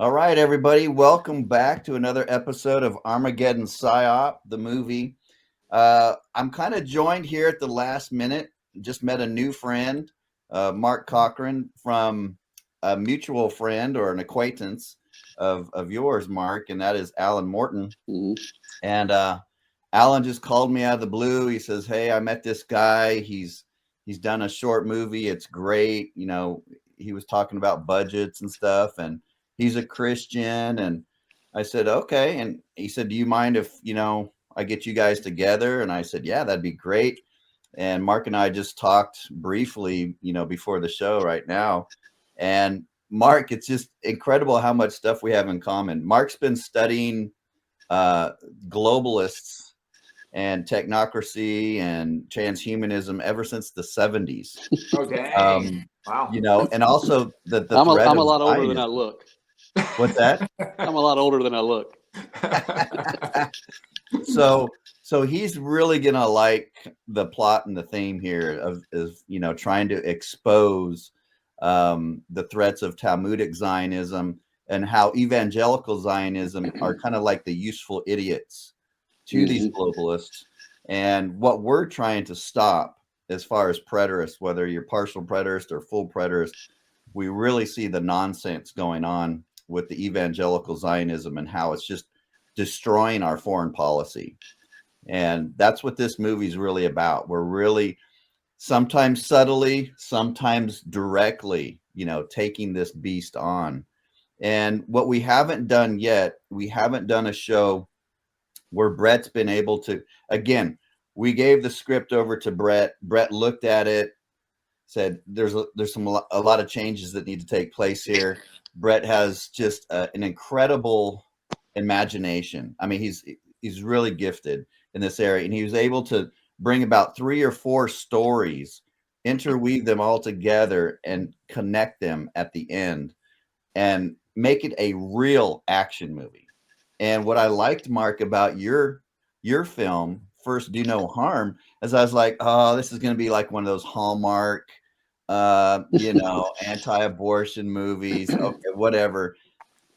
All right, everybody, welcome back to another episode of Armageddon PSYOP, the movie. I'm kind of joined here at the last minute. Just met a new friend, Mark Cochran, from a mutual friend or an acquaintance of yours, Mark, and that is Alan Morton. Mhm. And Alan just called me out of the blue. He says, "Hey, I met this guy. He's done a short movie. It's great. You know, he was talking about budgets and stuff, and he's a Christian." And I said, "Okay." And he said, "Do you mind if I get you guys together?" And I said, "Yeah, that'd be great." And Mark and I just talked briefly, before the show right now. And Mark, it's just incredible how much stuff we have in common. Mark's been studying uh, globalists and technocracy and transhumanism ever since the 70s. Oh, dang. Wow. And also the I'm threat a of lot older than I Zionism. look. What's that? I'm a lot older than I look. So he's really gonna like the plot and the theme here of trying to expose the threats of Talmudic Zionism and how evangelical Zionism are kind of like the useful idiots to these globalists, and what we're trying to stop as far as preterists, whether you're partial preterist or full preterist. We really see the nonsense going on with the evangelical Zionism and how it's just destroying our foreign policy. And that's what this movie is really about. We're really sometimes subtly, sometimes directly, taking this beast on. And what we haven't done yet, we haven't done a show where Brett's been able to, again, we gave the script over to Brett. Brett looked at it, said there's a lot of changes that need to take place here. Brett has just an incredible imagination. I mean, he's really gifted in this area, and he was able to bring about 3 or 4 stories, interweave them all together, and connect them at the end, and make it a real action movie. And what I liked, Mark, about your film, First Do No Harm, is I was like, oh, this is going to be like one of those Hallmark, anti-abortion movies, okay, whatever.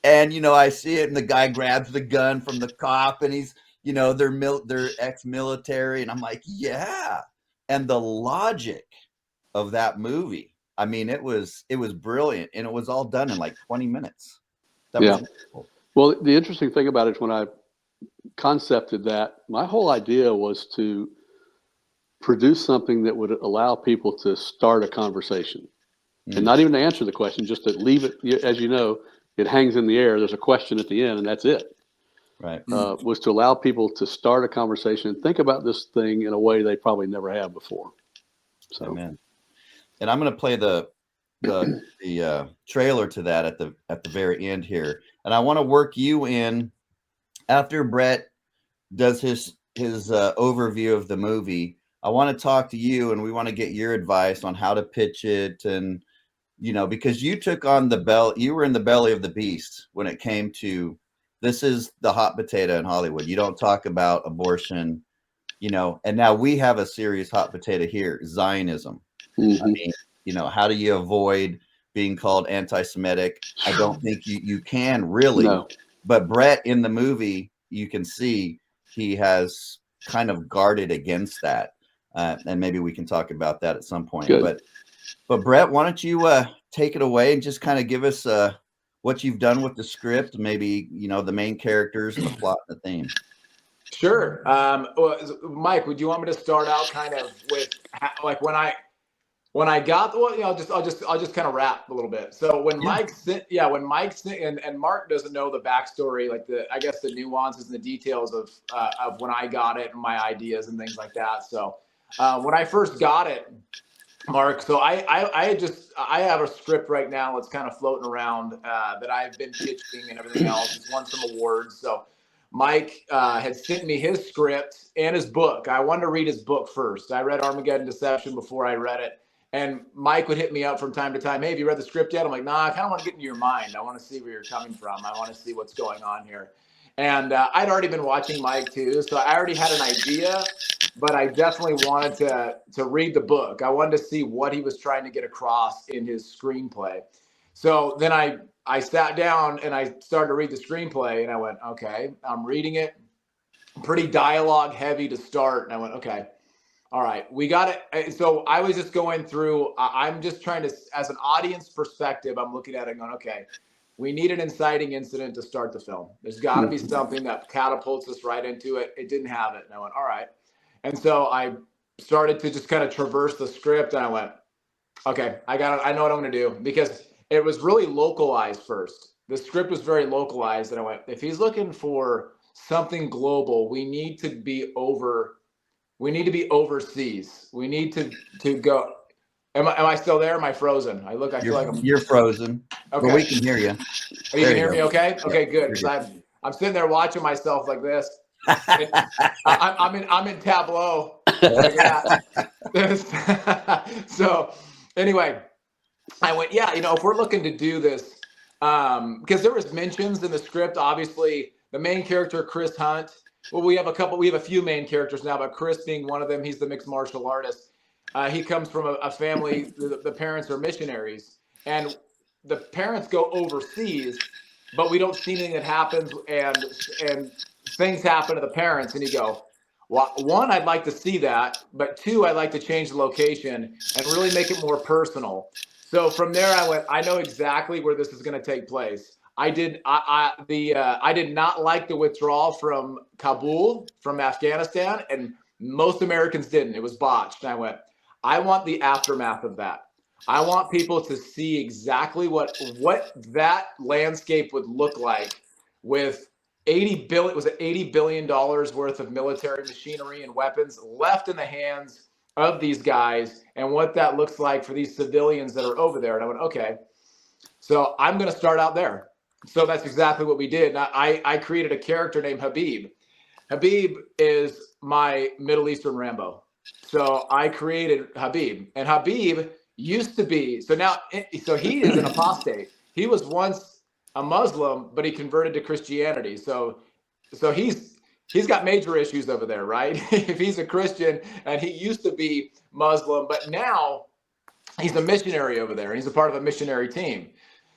And I see it, and the guy grabs the gun from the cop, and he's, they're ex-military, and I'm like, yeah. And the logic of that movie, I mean, it was brilliant, and it was all done in like 20 minutes. That was wonderful. Well, the interesting thing about it is when I concepted that, my whole idea was to produce something that would allow people to start a conversation and not even to answer the question, just to leave it. As you know, it hangs in the air. There's a question at the end, and that's it. Right. Was to allow people to start a conversation and think about this thing in a way they probably never have before. So, Amen. And I'm going to play the trailer to that at the very end here, and I want to work you in after Brett does his overview of the movie. I want to talk to you, and we want to get your advice on how to pitch it, and because you took on you were in the belly of the beast when it came to, this is the hot potato in Hollywood. You don't talk about abortion, and now we have a serious hot potato here, Zionism. I mean, how do you avoid being called anti-Semitic? I don't think you can really. No. But Brett in the movie, you can see he has kind of guarded against that. And maybe we can talk about that at some point. Good. But Brett, why don't you take it away and just kind of give us what you've done with the script, maybe, the main characters and the plot and the theme. Sure. Mike, would you want me to start out kind of with like when I got, well, I'll just kind of wrap a little bit. So when Mike sent, and Mark doesn't know the backstory, like I guess the nuances and the details of when I got it and my ideas and things like that. So when I first got it, Mark, so I have a script right now that's kind of floating around that I've been pitching and everything else. It's won some awards. So Mike had sent me his script and his book. I wanted to read his book first. I read Armageddon Deception before I read it. And Mike would hit me up from time to time. Hey, have you read the script yet? I'm like, nah, I kind of want to get into your mind. I want to see where you're coming from. I want to see what's going on here. And I'd already been watching Mike too. So I already had an idea, but I definitely wanted to read the book. I wanted to see what he was trying to get across in his screenplay. So then I I sat down and I started to read the screenplay, and I went, okay, I'm reading it, pretty dialogue heavy to start. And I went, okay, all right, we got it. So I was just going through, I'm just trying to, as an audience perspective, I'm looking at it and going, okay, we need an inciting incident to start the film. There's got to be something that catapults us right into it. It didn't have it. And I went, all right. And so I started to just kind of traverse the script, and I went, okay, I know what I'm going to do, because it was really localized first. The script was very localized. And I went, if he's looking for something global, we need to be overseas. We need to go. Am I still there? Am I frozen? I feel like you're frozen. Okay. But we can hear you. Oh, you can hear me okay? Okay, good. Because I'm sitting there watching myself like this. I'm in Tableau. Like that. So anyway, I went, yeah, if we're looking to do this, because there was mentions in the script, obviously the main character, Chris Hunt. Well, we have a few main characters now, but Chris being one of them. He's the mixed martial artist. He comes from a family, the parents are missionaries, and the parents go overseas, but we don't see anything that happens, and things happen to the parents, and you go, well, one, I'd like to see that, but two, I'd like to change the location and really make it more personal. So from there, I went, I know exactly where this is going to take place. I did not like the withdrawal from Kabul, from Afghanistan, and most Americans didn't. It was botched. And I went, I want the aftermath of that. I want people to see exactly what that landscape would look like with $80 billion worth of military machinery and weapons left in the hands of these guys, and what that looks like for these civilians that are over there. And I went, okay, so I'm going to start out there. So that's exactly what we did. And I created a character named Habib. Habib is my Middle Eastern Rambo. So I created Habib, and Habib used to be, so he is an apostate. He was once a Muslim, but he converted to Christianity. So he's got major issues over there, right? If he's a Christian and he used to be Muslim, but now he's a missionary over there, and he's a part of a missionary team.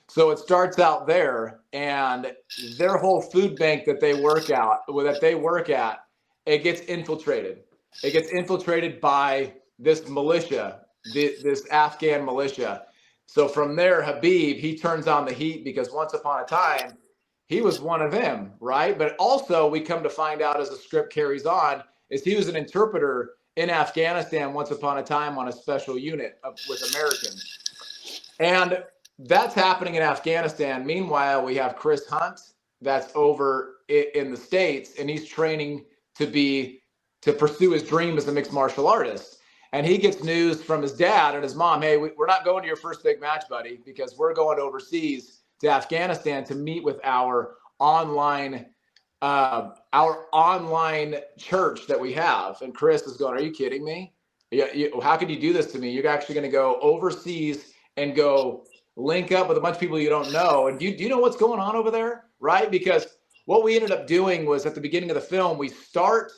So it starts out there, and their whole food bank that they work at, it gets infiltrated. It gets infiltrated by this militia, this Afghan militia. So from there, Habib, he turns on the heat, because once upon a time, he was one of them, right? But also, we come to find out as the script carries on, is he was an interpreter in Afghanistan once upon a time on a special unit with Americans. And that's happening in Afghanistan. Meanwhile, we have Chris Hunt that's over in the States, and he's training to pursue his dream as a mixed martial artist. And he gets news from his dad and his mom, hey, we're not going to your first big match, buddy, because we're going overseas to Afghanistan to meet with our online church that we have. And Chris is going, are you kidding me? How could you do this to me? You're actually going to go overseas and go link up with a bunch of people you don't know. And do you know what's going on over there? Right? Because what we ended up doing was, at the beginning of the film, we start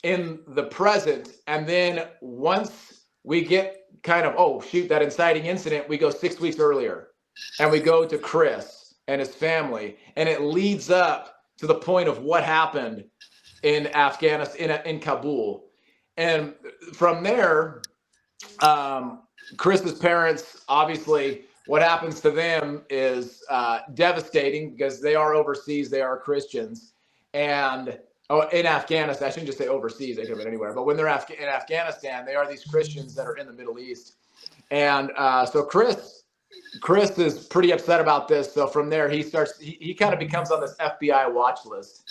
in the present, and then once we get kind of, oh shoot, that inciting incident, we go 6 weeks earlier, and we go to Chris and his family, and it leads up to the point of what happened in Afghanistan, in Kabul. And from there, Chris's parents, obviously what happens to them is devastating, because they are overseas, they are Christians, and in Afghanistan, I shouldn't just say overseas, they could have been anywhere, but when they're in Afghanistan, they are these Christians that are in the Middle East. And so Chris is pretty upset about this. So from there, he kind of becomes on this FBI watch list,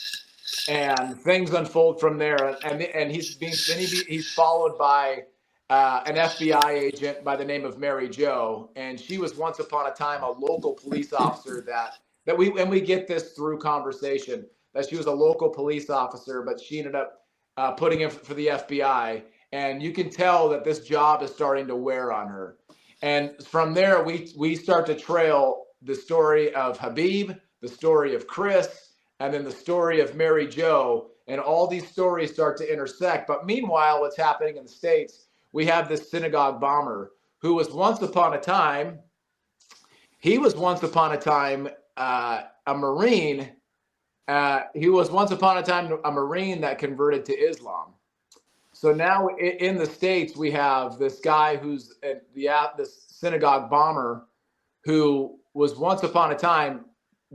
and things unfold from there. And he's followed by an FBI agent by the name of Mary Jo. And she was once upon a time a local police officer that we get this through conversation, that she was a local police officer, but she ended up putting in for the FBI. And you can tell that this job is starting to wear on her. And from there, we start to trail the story of Habib, the story of Chris, and then the story of Mary Jo. And all these stories start to intersect. But meanwhile, what's happening in the States, we have this synagogue bomber who was once upon a time he was once upon a time a Marine. He was once upon a time a Marine that converted to Islam. So now in the States, we have this guy who's this synagogue bomber who was once upon a time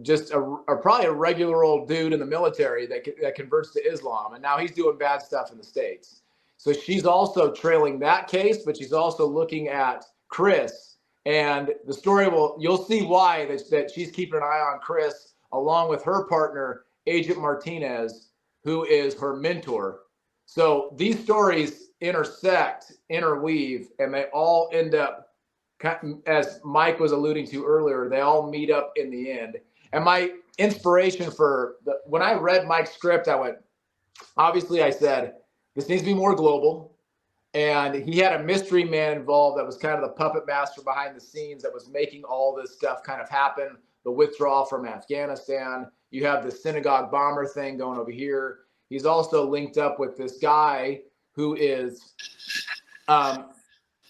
just probably a regular old dude in the military that converts to Islam. And now he's doing bad stuff in the States. So she's also trailing that case, but she's also looking at Chris. And the story you'll see why that she's keeping an eye on Chris, along with her partner, Agent Martinez, who is her mentor. So these stories intersect, interweave, and they all end up, as Mike was alluding to earlier, they all meet up in the end. And my inspiration when I read Mike's script, I went, obviously I said, this needs to be more global. And he had a mystery man involved that was kind of the puppet master behind the scenes that was making all this stuff kind of happen. The withdrawal from Afghanistan. You have the synagogue bomber thing going over here. He's also linked up with this guy who is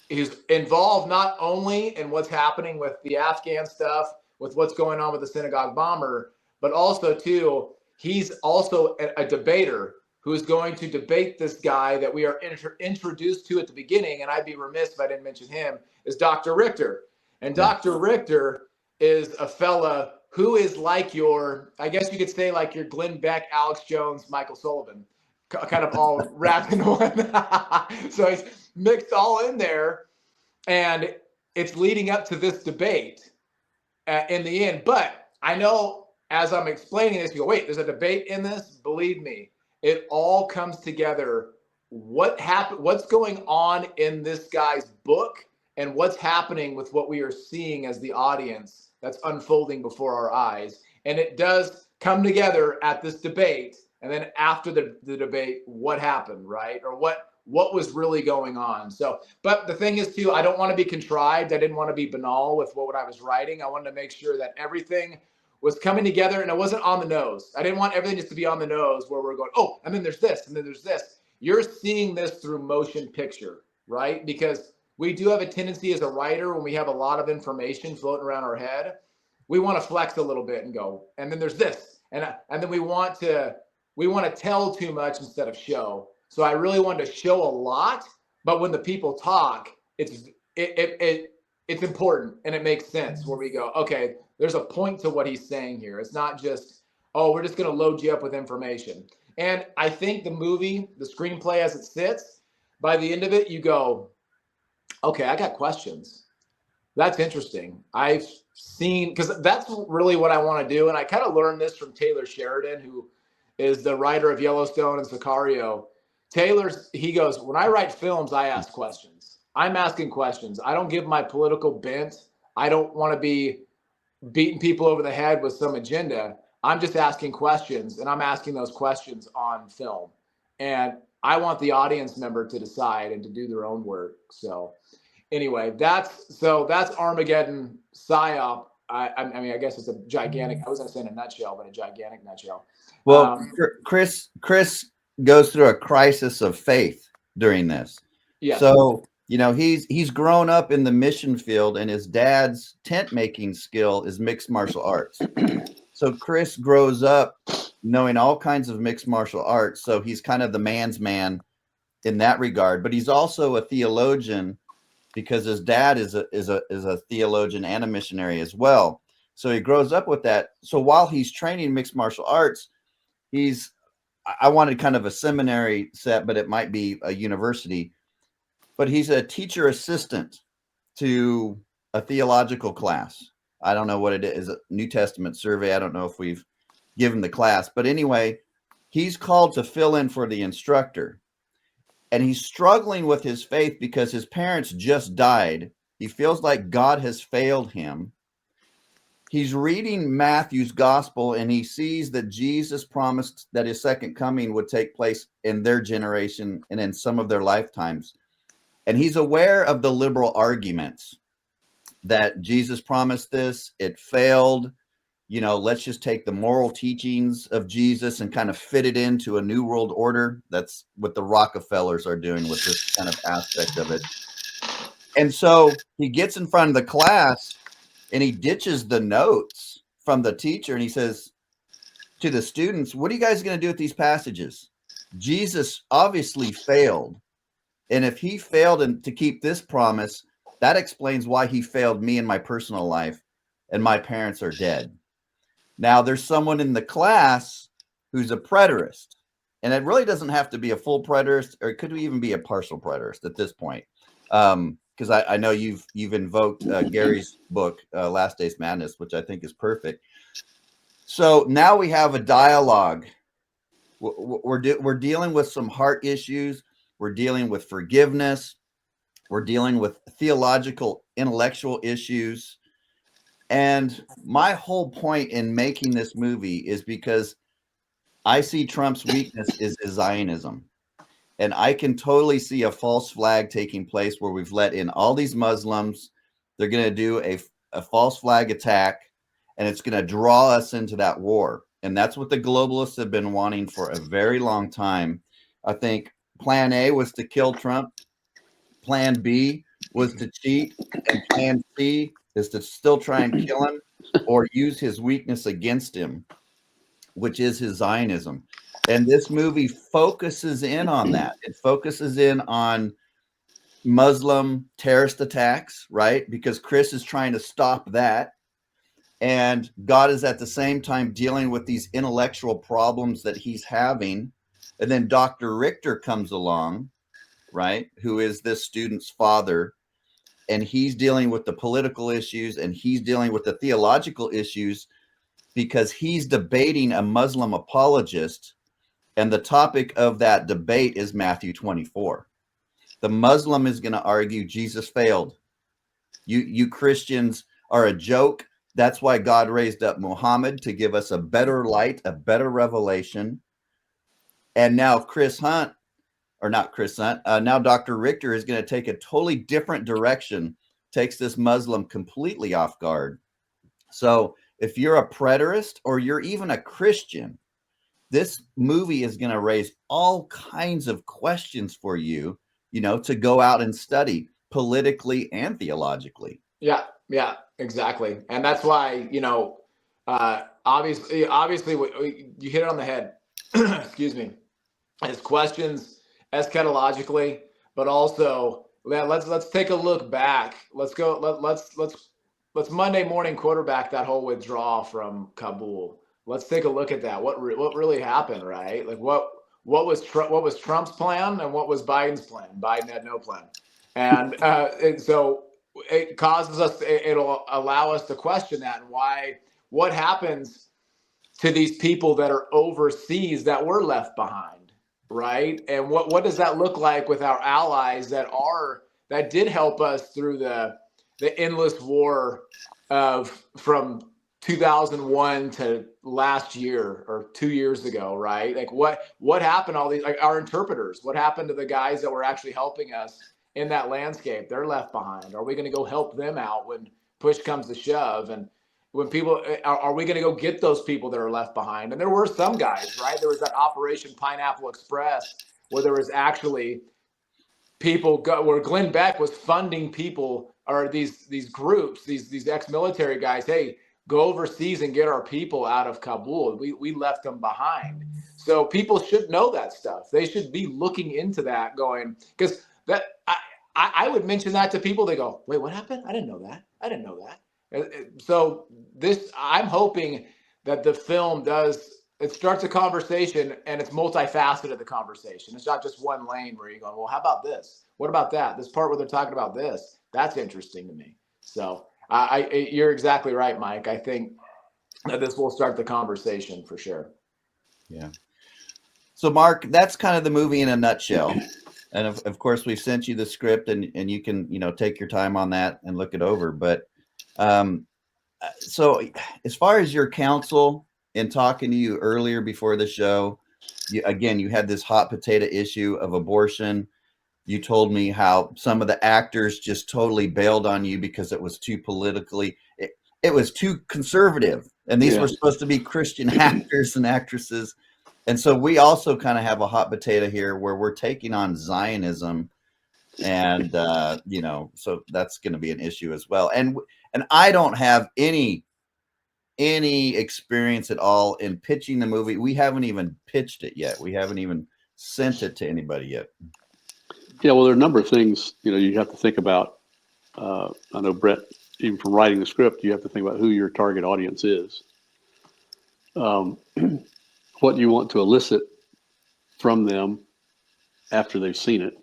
he's involved not only in what's happening with the Afghan stuff, with what's going on with the synagogue bomber, but also too, he's also a debater who is going to debate this guy that we are introduced to at the beginning, and I'd be remiss if I didn't mention him, is Dr. Richter. And Dr. Richter is a fella who is like I guess you could say like your Glenn Beck, Alex Jones, Michael Sullivan, kind of all wrapped in one. So he's mixed all in there, and it's leading up to this debate in the end. But I know as I'm explaining this, you go, wait, there's a debate in this? Believe me, it all comes together. What happened? What's going on in this guy's book, and what's happening with what we are seeing as the audience that's unfolding before our eyes. And it does come together at this debate. And then after the debate, what happened, right? Or what was really going on. So, but the thing is too, I don't want to be contrived. I didn't want to be banal with what I was writing. I wanted to make sure that everything was coming together and it wasn't on the nose. I didn't want everything just to be on the nose where we're going, oh, and then there's this, and then there's this. You're seeing this through motion picture, right? Because we do have a tendency as a writer, when we have a lot of information floating around our head, we want to flex a little bit and go, and then there's this, and then we want to tell too much instead of show. So I really wanted to show a lot, but when the people talk, it's important and it makes sense where we go, okay, there's a point to what he's saying here. It's not just, oh, we're just going to load you up with information. And I think the movie, the screenplay as it sits, by the end of it, you go, okay, I got questions. That's interesting. I've seen, because that's really what I want to do. And I kind of learned this from Taylor Sheridan, who is the writer of Yellowstone and Sicario. He goes, when I write films, I ask questions. I'm asking questions. I don't give my political bent. I don't want to be beating people over the head with some agenda. I'm just asking questions, and I'm asking those questions on film. And I want the audience member to decide and to do their own work. So anyway, that's Armageddon PSYOP. I mean, I guess it's a gigantic, I was going to say in a nutshell, but a gigantic nutshell. Well, Chris goes through a crisis of faith during this. Yeah. So, you know, he's grown up in the mission field, and his dad's tent making skill is mixed martial arts. So Chris grows up knowing all kinds of mixed martial arts. So he's kind of the man's man in that regard, but he's also a theologian because his dad is a theologian and a missionary as well. So he grows up with that. So while he's training mixed martial arts, I wanted kind of a seminary set, but it might be a university, but he's a teacher assistant to a theological class. I don't know what it is, a New Testament survey. I don't know if we've given the class, but anyway, he's called to fill in for the instructor. And he's struggling with his faith because his parents just died. He feels like God has failed him. He's reading Matthew's gospel, and he sees that Jesus promised that his second coming would take place in their generation and in some of their lifetimes. And he's aware of the liberal arguments that Jesus promised this, it failed. You know, let's just take the moral teachings of Jesus and kind of fit it into a new world order. That's what the Rockefellers are doing with this kind of aspect of it. And so he gets in front of the class, and he ditches the notes from the teacher, and he says to the students, what are you guys going to do with these passages? Jesus obviously failed. And if he failed to keep this promise, that explains why he failed me in my personal life, and my parents are dead. Now, there's someone in the class who's a preterist, and it really doesn't have to be a full preterist, or it could even be a partial preterist at this point. Because I know you've invoked Gary's book, Last Days Madness, which I think is perfect. So now we have a dialogue. We're dealing with some heart issues. We're dealing with forgiveness. We're dealing with theological, intellectual issues. And my whole point in making this movie is because I see Trump's weakness is his Zionism. And I can totally see a false flag taking place where we've let in all these Muslims. They're going to do a false flag attack, and it's going to draw us into that war. And that's what the globalists have been wanting for a very long time. I think plan A was to kill Trump. Plan B was to cheat. And plan C is to still try and kill him or use his weakness against him, which is his Zionism. And this movie focuses in on that. It focuses in on Muslim terrorist attacks, right? Because Chris is trying to stop that. And God is at the same time dealing with these intellectual problems that he's having. And then Dr. Richter comes along, right? Who is this student's father. And he's dealing with the political issues, and he's dealing with the theological issues, because he's debating a Muslim apologist. And the topic of that debate is Matthew 24. The Muslim is going to argue Jesus failed. You Christians are a joke. That's why God raised up Muhammad, to give us a better light, a better revelation. And now now Dr. Richter is going to take a totally different direction, takes this Muslim completely off guard. So if you're a preterist or you're even a Christian, this movie is going to raise all kinds of questions for you, to go out and study politically and theologically. Yeah, exactly. And that's why, obviously, you hit it on the head. Excuse me. It's questions eschatologically, but also let's take a look back. Let's Monday morning quarterback that whole withdrawal from Kabul. Let's take a look at that. What really happened, right? Like what was Trump's plan and what was Biden's plan? Biden had no plan, and so it causes us. It'll allow us to question that, and what happens to these people that are overseas that were left behind, right? And what does that look like with our allies that did help us through the endless war from 2001 to last year or 2 years ago, right? Like what happened? All these, like our interpreters, what happened to the guys that were actually helping us in that landscape? They're left behind. Are we going to go help them out when push comes to shove? And when people, are we going to go get those people that are left behind? And there were some guys, right? There was that Operation Pineapple Express where there was actually people where Glenn Beck was funding people, or these groups, these ex-military guys. Hey, go overseas and get our people out of Kabul. We left them behind. So people should know that stuff. They should be looking into that, going, because that I would mention that to people. They go, wait, what happened? I didn't know that. I didn't know that. So I'm hoping that the film it starts a conversation, and it's multifaceted, the conversation. It's not just one lane where you're going, well, how about this? What about that? This part where they're talking about this, that's interesting to me. So you're exactly right, Mike. I think that this will start the conversation for sure. Yeah. So Mark, that's kind of the movie in a nutshell. And of course we've sent you the script, and you can, take your time on that and look it over. But so as far as your counsel in talking to you earlier before the show, you had this hot potato issue of abortion. You told me how some of the actors just totally bailed on you because it was too politically, it was too conservative. And these were supposed to be Christian actors and actresses. And so we also kind of have a hot potato here where we're taking on Zionism. And, so that's going to be an issue as well. And And I don't have any experience at all in pitching the movie. We haven't even pitched it yet. We haven't even sent it to anybody yet. Yeah, well, there are a number of things, you have to think about. I know, Brett, even from writing the script, you have to think about who your target audience is. What you want to elicit from them after they've seen it.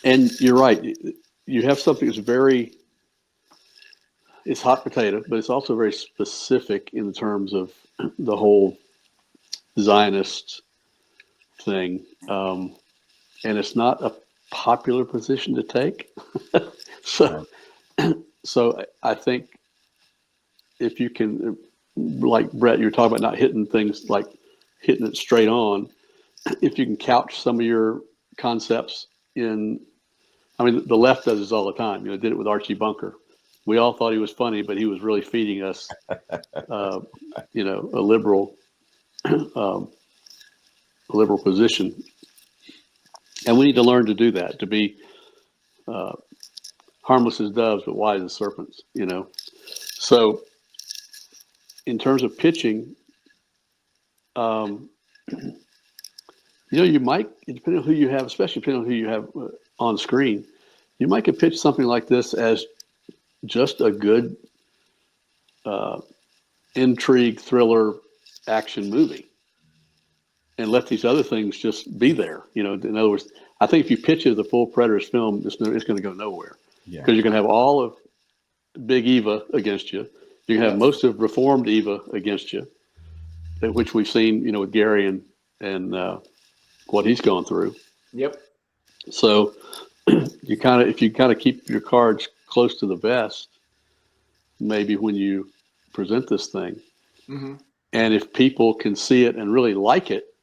And you're right. You have something that's it's hot potato, but it's also very specific in terms of the whole Zionist thing. And it's not a popular position to take. So I think if you can, like Brett, you're talking about not hitting things like hitting it straight on. If you can couch some of your concepts in, the left does this all the time. Did it with Archie Bunker. We all thought he was funny, but he was really feeding us, a liberal position. And we need to learn to do that, to be harmless as doves, but wise as serpents, So in terms of pitching, you might, depending on who you have, especially depending on who you have on screen, you might could pitch something like this as just a good intrigue, thriller, action movie, and let these other things just be there. In other words, I think if you pitch it as a full Predators film, it's going to go nowhere, because you're going to have all of Big Eva against you. You have most of Reformed Eva against you, which we've seen, with Gary and what he's gone through. Yep. So if you kind of keep your cards close to the vest, maybe when you present this thing, and if people can see it and really like it,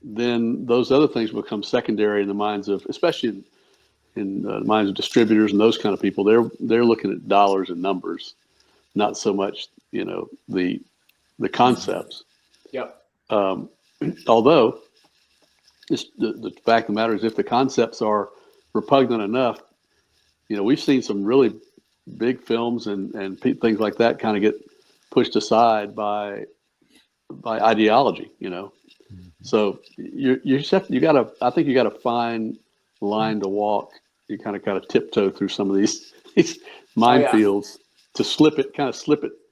then those other things become secondary in the minds of, especially in the minds of distributors and those kind of people. They're looking at dollars and numbers, not so much the concepts. Yep. Although the fact of the matter is, if the concepts are repugnant enough, we've seen some really big films and things like that kind of get pushed aside by ideology. So I think you got a fine line to walk. You kind of tiptoe through some of these minefields to slip it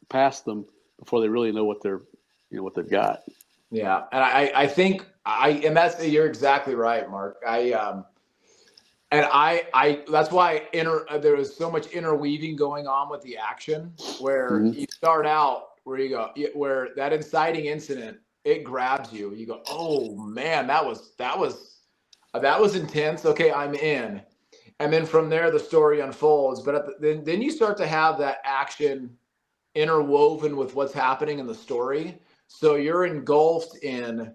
past them before they really know what what they've got. Yeah, and I think you're exactly right, Mark. That's why there was so much interweaving going on with the action, where you start out where that inciting incident, it grabs you. You go, oh man, that was intense. Okay, I'm in. And then from there, the story unfolds. But then you start to have that action interwoven with what's happening in the story. So you're engulfed in,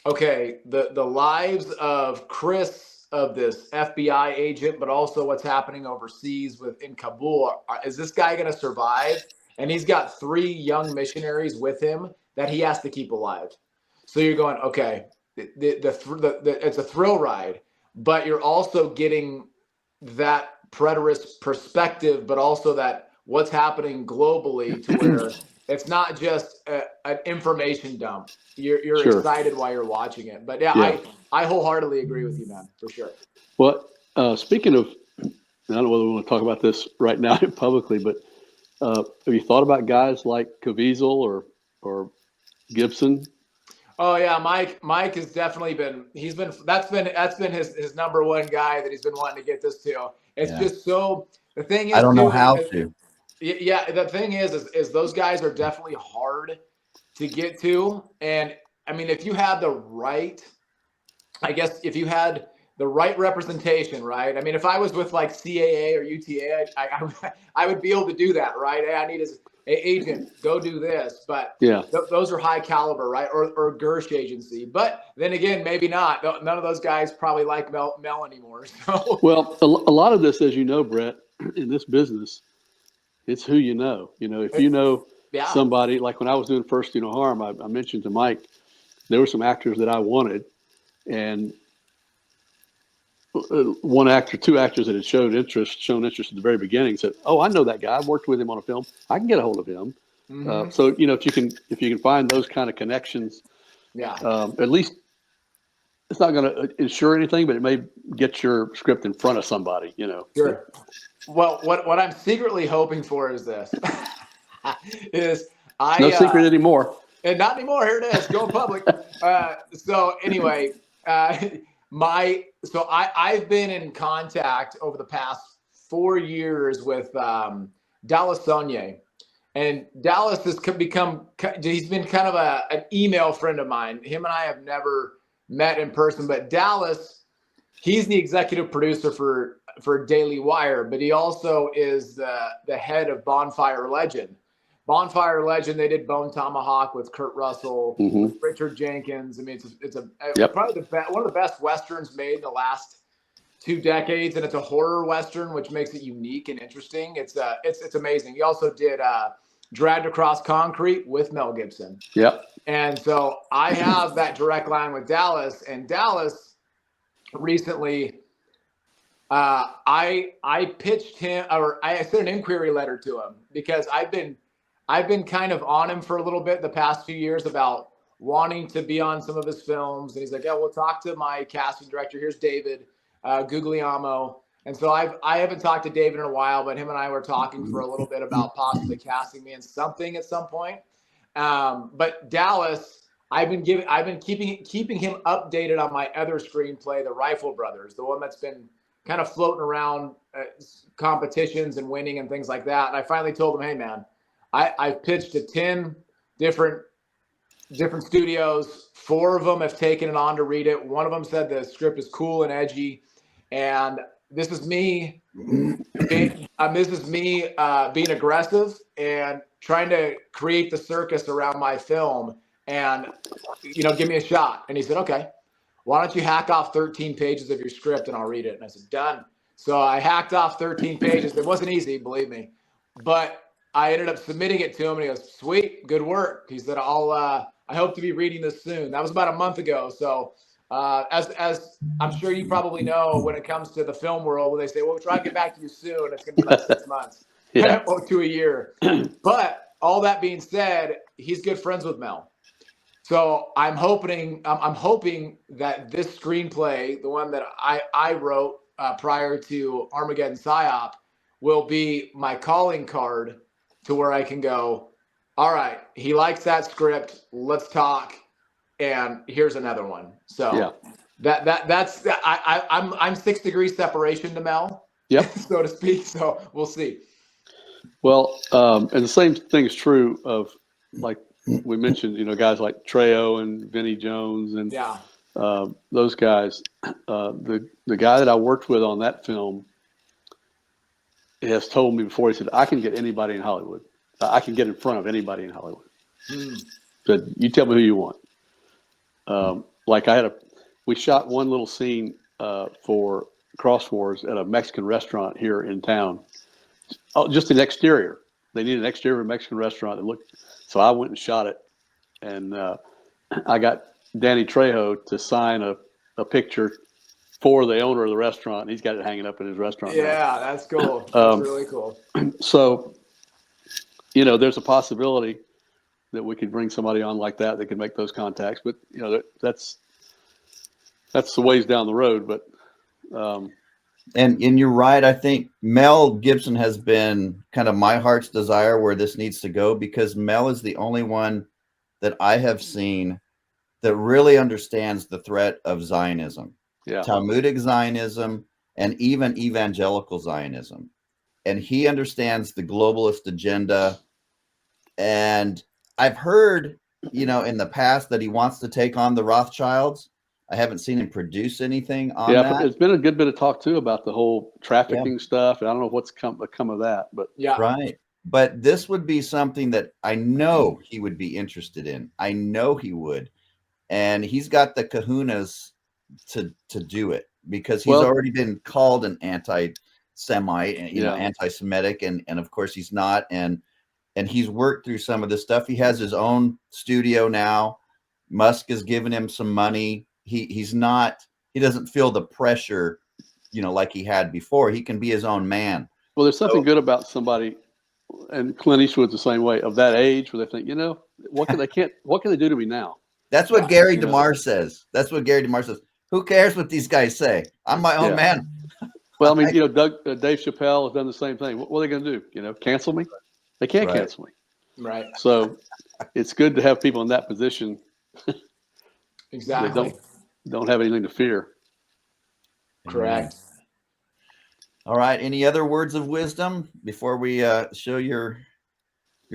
okay, the lives of Chris, of this FBI agent, but also what's happening overseas in Kabul. Is this guy going to survive? And he's got 3 young missionaries with him that he has to keep alive. So you're going, okay, it's a thrill ride, but you're also getting that preterist perspective, but also that what's happening globally, to where it's not just an information dump. You're excited while you're watching it. But I wholeheartedly agree with you, man, for sure. Well, speaking of, I don't know whether we want to talk about this right now publicly, but have you thought about guys like Caviezel or Gibson? Oh yeah, Mike has definitely that's been his number one guy that he's been wanting to get this to. It's just so, the thing is, I don't know how to. Yeah, the thing is those guys are definitely hard to get to. And if you had the right representation, right? If I was with like CAA or UTA, I would be able to do that, right? Hey, I need his agent, go do this. But those are high caliber, right? Or Gersh agency. But then again, maybe not. None of those guys probably like Mel anymore. So. Well, a lot of this, as you know, Brett, in this business, it's who you know. If you know somebody, like when I was doing First Do No Harm, I mentioned to Mike, there were some actors that I wanted, and one actor, two actors that had shown interest at the very beginning said, "Oh, I know that guy. I worked with him on a film. I can get a hold of him." So if you can find those kind of connections, at least it's not going to ensure anything, but it may get your script in front of somebody. Sure. Well, what I'm secretly hoping for is this: no secret anymore. And not anymore. Here it is. Going public. So anyway, I've been in contact over the past 4 years with Dallas Saunier, and Dallas has become. He's been kind of an email friend of mine. Him and I have never met in person, but Dallas, he's the executive producer for Daily Wire, but he also is the head of Bonfire Legend. Bonfire Legend, they did Bone Tomahawk with Kurt Russell, with Richard Jenkins. I mean, it's probably one of the best Westerns made in the last 2 decades, and it's a horror Western, which makes it unique and interesting. It's amazing. He also did Dragged Across Concrete with Mel Gibson. Yep. And so I have that direct line with Dallas, and Dallas recently, I pitched him, or I sent an inquiry letter to him because I've been kind of on him for a little bit the past few years about wanting to be on some of his films. And he's like, yeah, we'll talk to my casting director. Here's David Guglielmo. And so I haven't talked to David in a while, but him and I were talking for a little bit about possibly casting me in something at some point. But Dallas, I've been keeping him updated on my other screenplay, The Rifle Brothers, the one that's been kind of floating around competitions and winning and things like that. And I finally told him, hey man, I've pitched to 10 different studios. 4 of them have taken it on to read it. One of them said the script is cool and edgy. And this is me being aggressive and trying to create the circus around my film and, give me a shot. And he said, okay, why don't you hack off 13 pages of your script and I'll read it. And I said, done. So I hacked off 13 pages. It wasn't easy, believe me, but I ended up submitting it to him, and he goes, sweet, good work. He said, I hope to be reading this soon. That was about a month ago. So as I'm sure you probably know, when it comes to the film world, when they say, well, we'll try to get back to you soon, it's going to be like 6 months or to a year. But all that being said, he's good friends with Mel. So I'm hoping that this screenplay, the one that I wrote prior to Armageddon PSYOP, will be my calling card to where I can go, all right, he likes that script, let's talk, and here's another one. So that's I'm 6 degrees separation to Mel, so to speak. So we'll see. Well, and the same thing is true of, like we mentioned, guys like Trejo and Vinnie Jones and those guys. The guy that I worked with on that film has told me before, he said, I can get anybody in Hollywood. I can get in front of anybody in Hollywood. Said, you tell me who you want. Like we shot one little scene for Cross Wars at a Mexican restaurant here in town. Oh, just an exterior. They needed an exterior Mexican restaurant. So I went and shot it. And I got Danny Trejo to sign a picture for the owner of the restaurant. He's got it hanging up in his restaurant. Yeah, that's cool. That's really cool. So, there's a possibility that we could bring somebody on like that could make those contacts. But, that's the ways down the road. But and you're right. I think Mel Gibson has been kind of my heart's desire where this needs to go, because Mel is the only one that I have seen that really understands the threat of Zionism. Talmudic Zionism, and even evangelical Zionism. And he understands the globalist agenda. And I've heard, in the past that he wants to take on the Rothschilds. I haven't seen him produce anything on that. Yeah, it's been a good bit of talk too about the whole trafficking stuff. And I don't know what's come of that, but right. But this would be something that I know he would be interested in. I know he would. And he's got the kahunas to do it, because he's already been called an anti-Semite and anti-Semitic, and of course he's not, and he's worked through some of this stuff. He has his own studio now. Musk has given him some money. He doesn't feel the pressure like he had before. He can be his own man. Well, there's something good about somebody, and Clint Eastwood's the same way, of that age where they think, what can they do to me now? That's what Gary DeMar says. That's what Gary DeMar says. Who cares what these guys say? I'm my own man. Well, I mean, Dave Chappelle has done the same thing. What are they going to do? Cancel me? They can't cancel me. Right. So it's good to have people in that position. Exactly. That don't have anything to fear. Correct. All right. Any other words of wisdom before we show your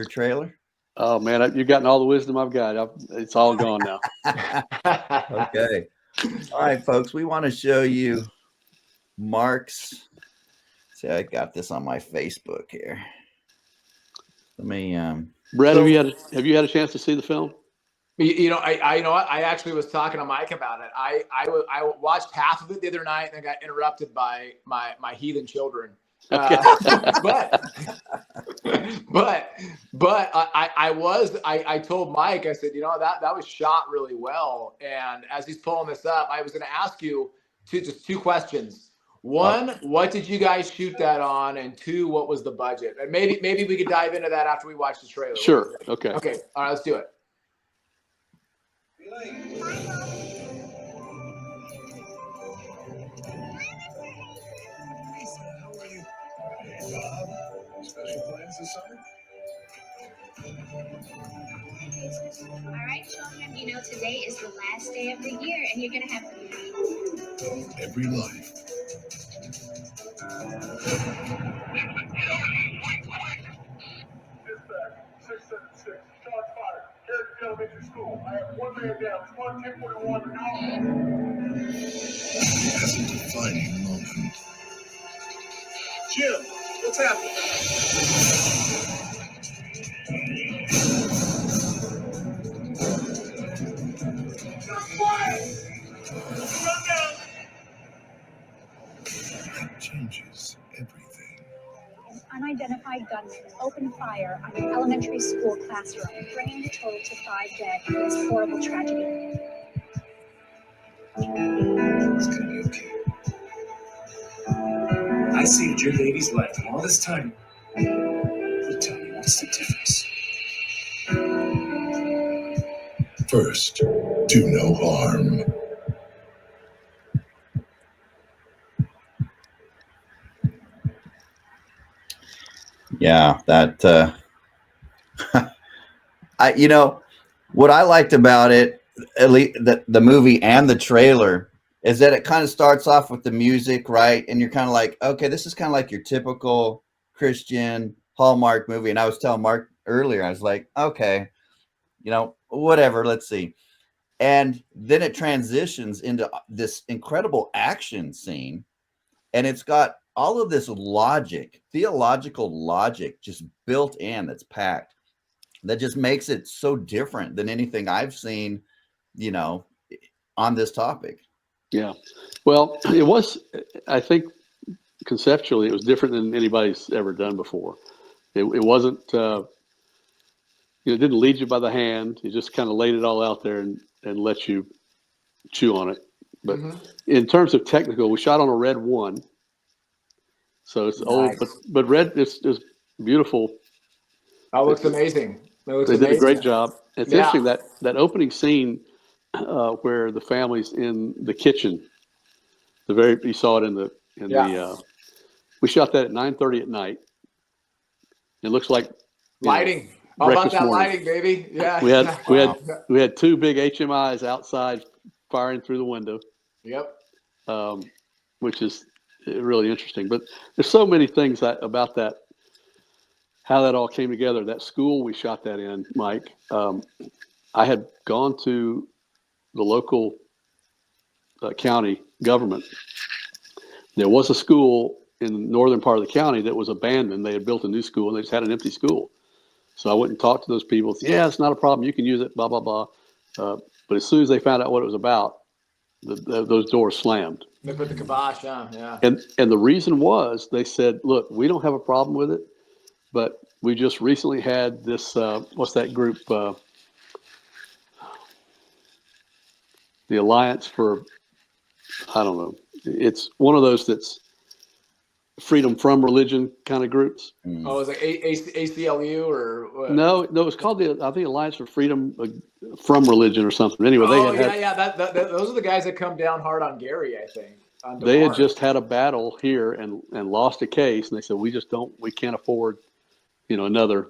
trailer? Oh man, you've gotten all the wisdom I've got. It's all gone now. Okay. All right, folks. We want to show you Mark's. See, I got this on my Facebook here. Let me. Brad, have you had a chance to see the film? I know what? I actually was talking to Mike about it. I watched half of it the other night and then got interrupted by my heathen children. Okay. But I told Mike, I said, that was shot really well. And as he's pulling this up, I was going to ask you just two questions. One, what did you guys shoot that on? And two, what was the budget? And maybe we could dive into that after we watch the trailer. Sure. Okay. Okay. All right, let's do it. Special plans this summer? All right, children, today is the last day of the year, and you're going to have every life. Dispatch, 676, shots fired. Harrison Elementary School. I have one man down. Respond 1041 to go. Has a defining moment. Jim, what's happening? It changes everything. An unidentified gunman opened fire on an elementary school classroom, bringing the total to 5 dead in this horrible tragedy. It's gonna be okay. I saved your lady's life all this time. You tell me, what's the difference? First, do no harm. Yeah, that what I liked about it, at least the movie and the trailer, is that it kind of starts off with the music, right? And you're kind of like, okay, this is kind of like your typical Christian Hallmark movie. And I was telling Mark earlier, I was like, okay, whatever, let's see. And then it transitions into this incredible action scene, and it's got all of this logic, theological logic, just built in, that's packed, that just makes it so different than anything I've seen, on this topic. Yeah. Well, it was, I think conceptually, it was different than anybody's ever done before. It wasn't, it didn't lead you by the hand. It just kind of laid it all out there and let you chew on it. But in terms of technical, we shot on a Red 1. So it's old, but Red is beautiful. Oh, it looks amazing. They did a great job. It's interesting that opening scene where the family's in the kitchen. You saw it in the we shot that at 9:30 at night. It looks like lighting. How about that lighting, baby? Yeah. We had two big HMIs outside firing through the window. Yep. Which is really interesting. But there's so many things about that, how that all came together. That school we shot that in, Mike, I had gone to the local county government. There was a school in the northern part of the county that was abandoned. They had built a new school and they just had an empty school. So I went and talked to those people. Yeah, it's not a problem. You can use it, blah, blah, blah. But as soon as they found out what it was about, those doors slammed. They put the kibosh on, yeah. And the reason was, they said, look, we don't have a problem with it, but we just recently had this, what's that group? The Alliance for, I don't know, it's one of those that's freedom from religion kind of groups. Oh, it's like ACLU or what? No, it's called I think Alliance for Freedom from Religion or something. Anyway, Those are the guys that come down hard on Gary, I think. They had just had a battle here and lost a case, and they said we can't afford, another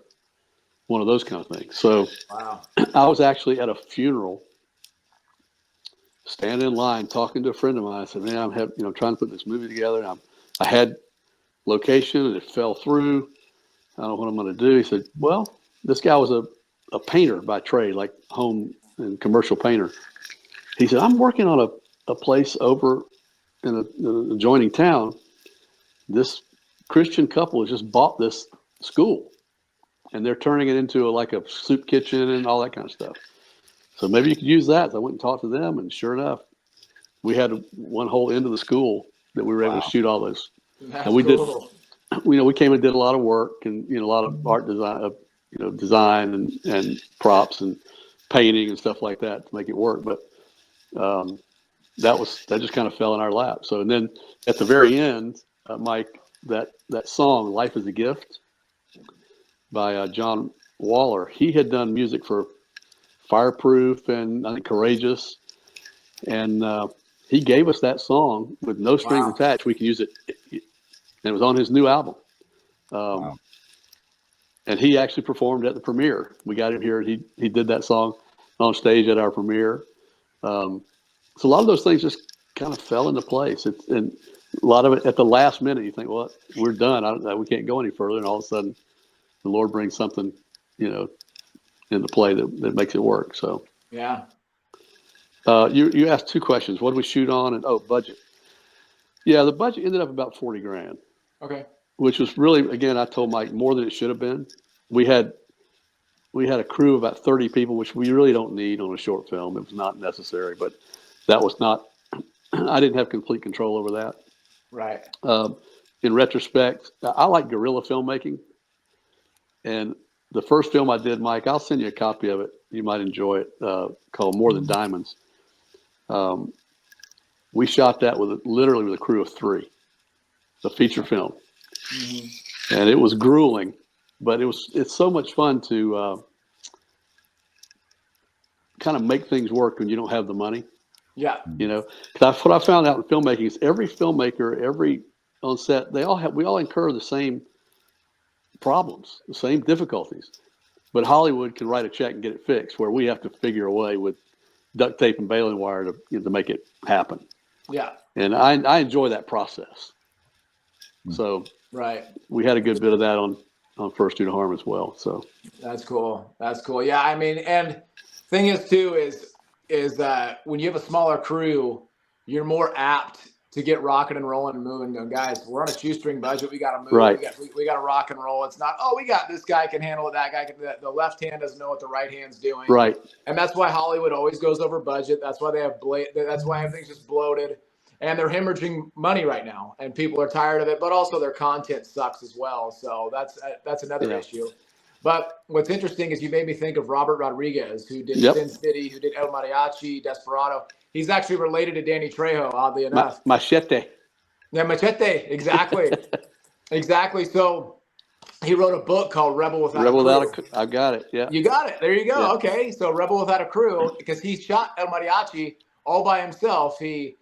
one of those kind of things. So wow. I was actually at a funeral, standing in line talking to a friend of mine. I said, "Man, I'm trying to put this movie together. And I had location and it fell through. I don't know what I'm going to do." He said, "Well, this guy was a painter by trade, like home and commercial painter." He said, "I'm working on a place over in an adjoining town. This Christian couple has just bought this school, and they're turning it into like a soup kitchen and all that kind of stuff. So maybe you could use that." So I went and talked to them, and sure enough, we had one whole end of the school that we were able to shoot all those. That's and we cool. we came and did a lot of work and a lot of art design, design and props and painting and stuff like that to make it work. But that just kind of fell in our lap. So and then at the very end, Mike, that song "Life Is a Gift" by John Waller, he had done music for Fireproof and I think Courageous, and he gave us that song with no strings attached. We could use it, and it was on his new album. And he actually performed at the premiere. We got him here, and he did that song on stage at our premiere. So a lot of those things just kind of fell into place. And a lot of it at the last minute, you think, well, we're done. We can't go any further. And all of a sudden, the Lord brings something, into play that makes it work. So yeah. You asked two questions. What did we shoot on? And budget. Yeah, the budget ended up about $40,000. Okay. Which was really, again, I told Mike, more than it should have been. We had a crew of about 30 people, which we really don't need on a short film. It was not necessary, but that was not. I didn't have complete control over that. Right. In retrospect, I like guerrilla filmmaking, and the first film I did, Mike, I'll send you a copy of it. You might enjoy it. Called More Than Diamonds. We shot that literally with a crew of 3. It's a feature film, and it was grueling, but it's so much fun to kind of make things work when you don't have the money. Yeah. Because what I found out in filmmaking is every filmmaker, on set, we all incur the same problems, the same difficulties, but Hollywood can write a check and get it fixed, where we have to figure a way with duct tape and baling wire to make it happen. Yeah. And I enjoy that process. So right. We had a good bit of that on First Due to Harm as well. So that's cool. Yeah. I mean, and thing is too, is that when you have a smaller crew, you're more apt to get rocking and rolling and moving. Going, guys, we're on a shoestring budget. We got to move. Right. We got to rock and roll. It's not, we got this guy can handle it. That guy can do that. The left hand doesn't know what the right hand's doing. Right. And that's why Hollywood always goes over budget. That's why that's why everything's just bloated, and they're hemorrhaging money right now, and people are tired of it. But also their content sucks as well. So that's another issue. But what's interesting is you made me think of Robert Rodriguez, who did Sin City, who did El Mariachi, Desperado. He's actually related to Danny Trejo, oddly enough. Machete. Yeah, Machete. Exactly. Exactly. So he wrote a book called Rebel Without a Crew. I've got it. Yeah. You got it. There you go. Yeah. Okay. So Rebel Without a Crew, because he shot El Mariachi all by himself. He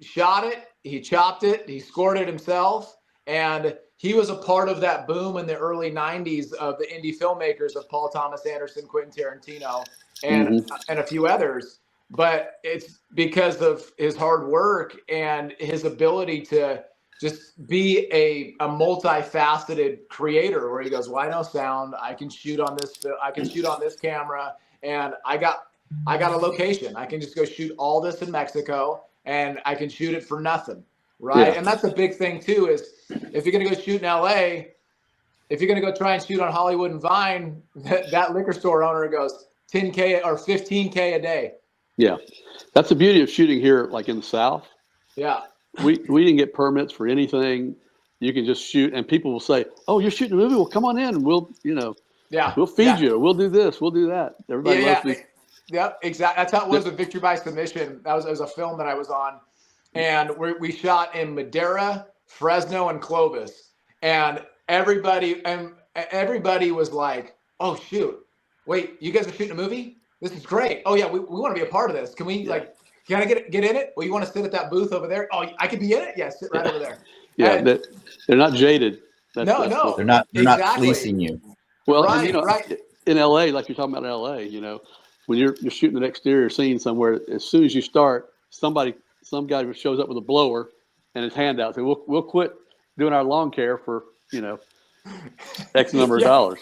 shot it, he chopped it, he scored it himself, and he was a part of that boom in the early 90s of the indie filmmakers of Paul Thomas Anderson, Quentin Tarantino, and a few others. But it's because of his hard work and his ability to just be a multifaceted creator, where he goes, well, I know sound, I can shoot on this camera, and I got a location. I can just go shoot all this in Mexico, and I can shoot it for nothing. Right. Yeah. And that's a big thing too, is if you're going to go shoot in LA, if you're going to go try and shoot on Hollywood and Vine, that liquor store owner goes $10K or $15K a day. Yeah. That's the beauty of shooting here, like in the South. Yeah. We didn't get permits for anything. You can just shoot, and people will say, oh, you're shooting a movie? Well, come on in and we'll feed you. We'll do this. We'll do that. Everybody loves me. Yep. Exactly. That's how it was with Victory by Submission. It was a film that I was on. and we shot in Madera, Fresno, and Clovis, and everybody was like, "Oh shoot, wait, you guys are shooting a movie? This is great. Oh yeah, we want to be a part of this. Can we can I get in it? Well, you want to sit at that booth over there? Oh, I could be in it. Yeah, sit right over there. Yeah, And, they're not jaded. No, they're not exactly. fleecing you. Well, Right, and, right. in LA, like you're talking about in LA, when you're shooting an exterior scene somewhere, as soon as you start, some guy shows up with a blower and his hand out. So we'll quit doing our lawn care for X number of dollars.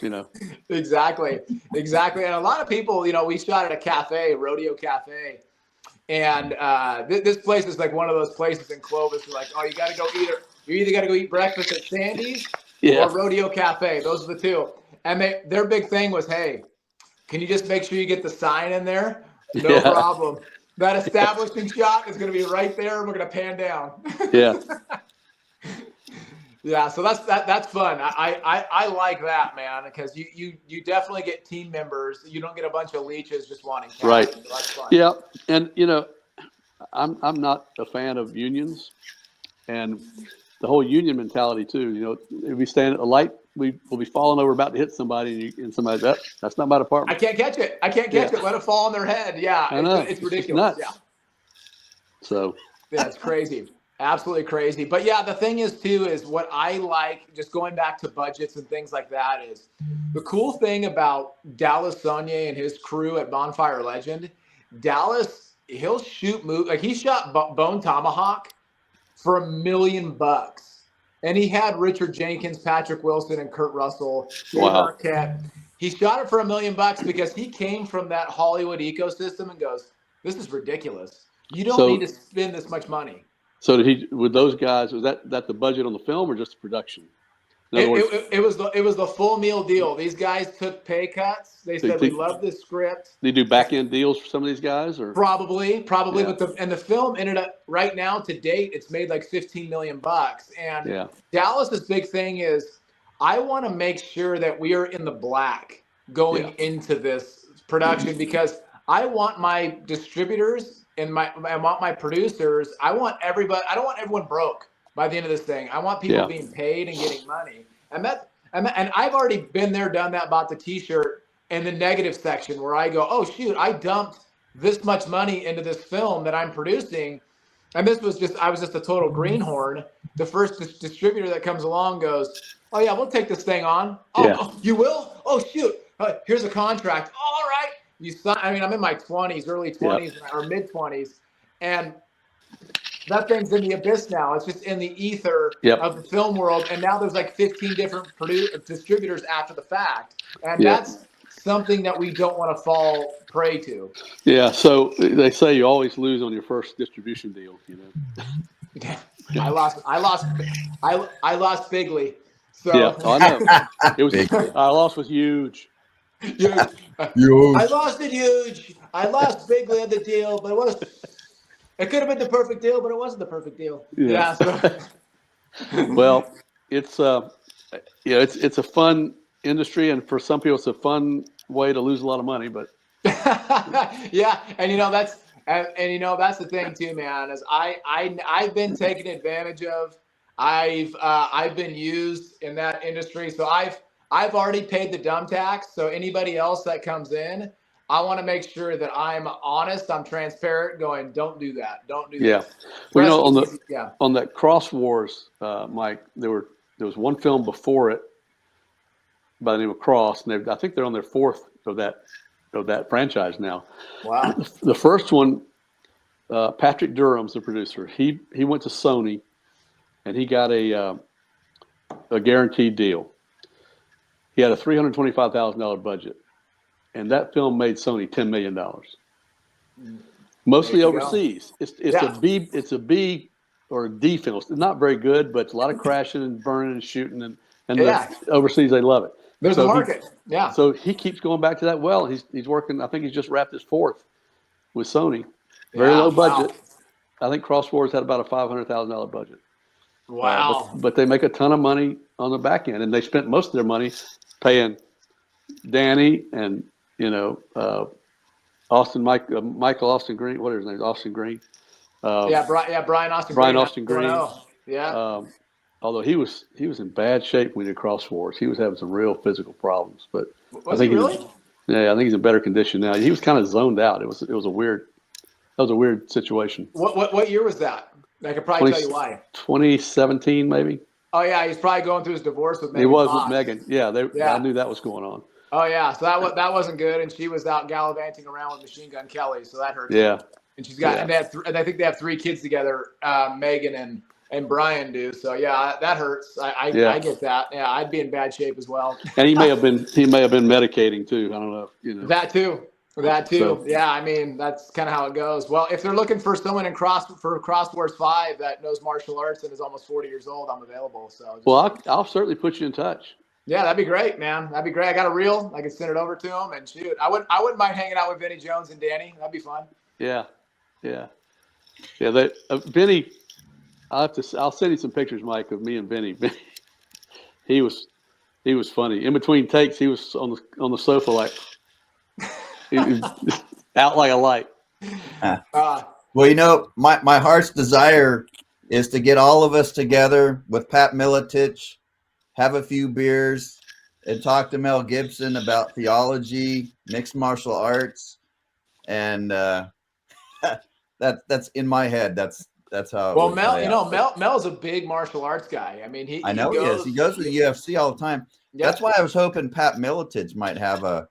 Exactly. And a lot of people, we shot at a cafe, Rodeo Cafe, and this place is like one of those places in Clovis. We're like, oh, you either got to go eat breakfast at Sandy's or Rodeo Cafe. Those are the two. And their big thing was, hey, can you just make sure you get the sign in there? No problem. That establishing shot is going to be right there, and we're going to pan down. Yeah. Yeah, so that's fun. I like that, man, because you definitely get team members. You don't get a bunch of leeches just wanting cash. Right. So that's fun. Yeah, and I'm not a fan of unions, and the whole union mentality too. If we stand at a light, we'll be falling over, about to hit somebody, and somebody's up. That's not my department. I can't catch it. Let it fall on their head. Yeah, I know. It's ridiculous. It's nuts. Yeah. So. Yeah, it's crazy. Absolutely crazy. But yeah, the thing is too, is what I like, just going back to budgets and things like that, is the cool thing about Dallas Saunier and his crew at Bonfire Legend. Dallas, he'll shoot movies. Like he shot Bone Tomahawk for $1 million. And he had Richard Jenkins, Patrick Wilson, and Kurt Russell. Wow. Marquette. He shot it for $1 million because he came from that Hollywood ecosystem and goes, this is ridiculous. You don't need to spend this much money. So with those guys, was that the budget on the film or just the production? It was the full meal deal. These guys took pay cuts. They said, we love this script. They do back end deals for some of these guys, or probably. Yeah. But the film ended up, right now to date, it's made like $15 million. And Dallas's big thing is, I want to make sure that we are in the black going into this production, because I want my distributors and I want my producers. I want everybody. I don't want everyone broke by the end of this thing. I want people being paid and getting money. And I've already been there, done that, bought the T-shirt in the negative section where I go, oh shoot, I dumped this much money into this film that I'm producing, and I was just a total greenhorn. The first distributor that comes along goes, oh yeah, we'll take this thing on. Oh, you will? Oh shoot, here's a contract. All right. I'm in my 20s, early 20s or mid 20s, and that thing's in the abyss now. It's just in the ether of the film world, and now there's like 15 different distributors after the fact, and that's something that we don't want to fall prey to. Yeah. So they say you always lose on your first distribution deal. I lost bigly. So I know. It was our loss was huge. Huge. I lost it huge. I lost bigly on the deal, but it could have been the perfect deal, but it wasn't the perfect deal. Yeah. So. Well, it's it's a fun industry, and for some people, it's a fun way to lose a lot of money. But yeah, and that's the thing too, man. Is I've been taken advantage of. I've been used in that industry, so I've already paid the dumb tax. So anybody else that comes in, I want to make sure that I'm honest, I'm transparent, going, don't do that. Don't do that. Yeah. Well, on that Cross Wars, Mike, there was one film before it by the name of Cross, and I think they're on their fourth of that franchise now. Wow. The first one, Patrick Durham's the producer. He went to Sony, and he got a guaranteed deal. He had a $325,000 budget, and that film made Sony $10 million. Mostly overseas. It's a B or a D film. It's not very good, but it's a lot of crashing and burning and shooting, and overseas they love it. There's a market. So he keeps going back to that well. He's working. I think he's just wrapped his fourth with Sony. Very low budget. Wow. I think Cross Wars had about a $500,000 budget. Wow. But they make a ton of money on the back end, and they spent most of their money paying Danny and Michael Austin Green, whatever his name is, Austin Green, Brian Austin. Brian Green, Austin Green. 9.0. Yeah. Although he was in bad shape when he did Cross Wars. He was having some real physical problems, but Was he really? I think he's in better condition now. He was kind of zoned out. It was a weird situation. What year was that? I could probably tell you why. 2017, maybe. Oh yeah, he's probably going through his divorce with Megan. He was Fox. with Megan. Yeah, I knew that was going on. Oh yeah, so that wasn't good, and she was out gallivanting around with Machine Gun Kelly, so that hurts. Yeah. And she's got, and I think they have 3 kids together, Megan and Brian do. So yeah, that hurts. I get that. Yeah, I'd be in bad shape as well. And he may have been medicating too. I don't know. That too. So, yeah, I mean, that's kind of how it goes. Well, if they're looking for someone for Cross Wars 5 that knows martial arts and is almost 40 years old, I'm available. So I'll certainly put you in touch. Yeah, that'd be great, man. That'd be great. I got a reel. I can send it over to him and shoot. I wouldn't mind hanging out with Vinny Jones and Danny. That'd be fun. Yeah. They Vinny. I'll send you some pictures, Mike, of me and Vinny. He was funny. In between takes, he was on the sofa like out like a light. Well, my heart's desire is to get all of us together with Pat Miletich, have a few beers, and talk to Mel Gibson about theology, mixed martial arts, and that's in my head. That's how. Well, Mel's a big martial arts guy. I mean, I know he is. He goes to the UFC all the time. Yeah. That's why I was hoping Pat Miletich might have a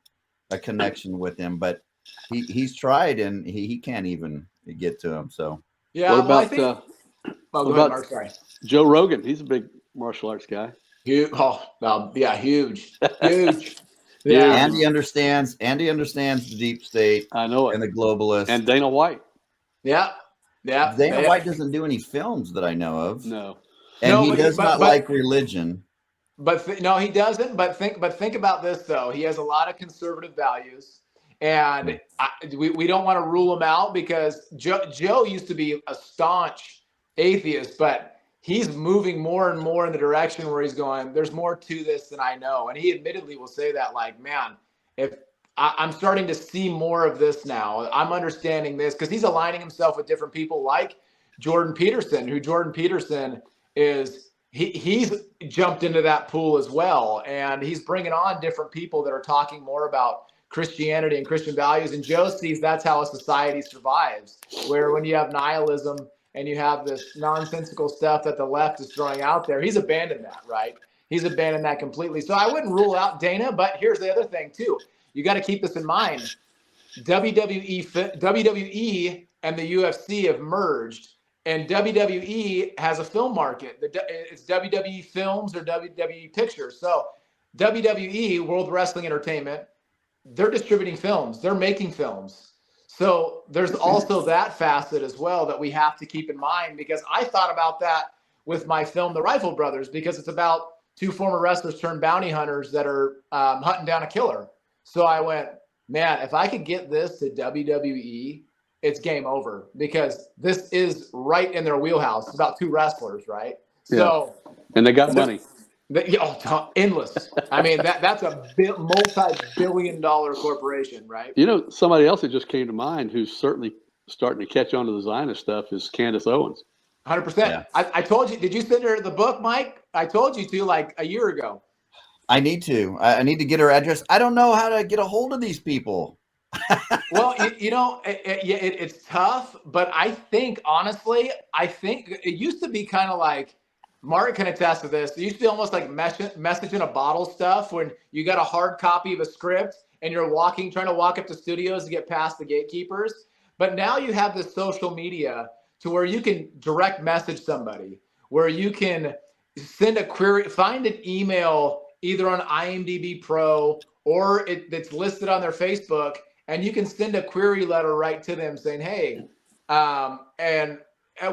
connection with him, but he's tried and he can't even get to him. So yeah. What about go ahead, Mark, sorry. Joe Rogan? He's a big martial arts guy. Huge. Huge. Yeah. Andy understands the deep state. I know it. And the globalists. And Dana White. Yeah. Dana White doesn't do any films that I know of. No. And he does not like religion. No, he doesn't. But think about this though. He has a lot of conservative values, and we don't want to rule him out because Joe used to be a staunch atheist, but he's moving more and more in the direction where he's going, there's more to this than I know. And he admittedly will say that, like, man, if I'm starting to see more of this now, I'm understanding this, because he's aligning himself with different people like Jordan Peterson, is he's jumped into that pool as well. And he's bringing on different people that are talking more about Christianity and Christian values. And Joe sees that's how a society survives, where when you have nihilism and you have this nonsensical stuff that the left is throwing out there, he's abandoned that, right? He's abandoned that completely. So I wouldn't rule out Dana, but here's the other thing too. You got to keep this in mind. WWE and the UFC have merged, and WWE has a film market. It's WWE Films or WWE Pictures. So WWE, World Wrestling Entertainment, they're distributing films. They're making films. So there's also that facet as well that we have to keep in mind, because I thought about that with my film, The Rifle Brothers, because it's about 2 former wrestlers turned bounty hunters that are hunting down a killer. So I went, man, if I could get this to WWE, it's game over, because this is right in their wheelhouse. It's about 2 wrestlers, right? Yeah. So, and they got money. Endless. I mean, that's a multi-billion-dollar corporation, right? Somebody else that just came to mind who's certainly starting to catch on to the Zionist stuff is Candace Owens. 100%. Yeah. I told you. Did you send her the book, Mike? I told you to, like, a year ago. I need to. I need to get her address. I don't know how to get a hold of these people. Well, it's tough, but I think, honestly, it used to be kind of like, Mark can attest to this. It used to be almost like message in a bottle stuff, when you got a hard copy of a script and you're trying to walk up to studios to get past the gatekeepers. But now you have this social media to where you can direct message somebody, where you can send a query, find an email either on IMDb Pro or it's listed on their Facebook, and you can send a query letter right to them saying, hey, and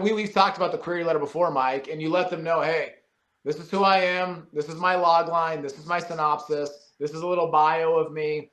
we've talked about the query letter before, Mike, and you let them know, hey, this is who I am. This is my log line. This is my synopsis. This is a little bio of me.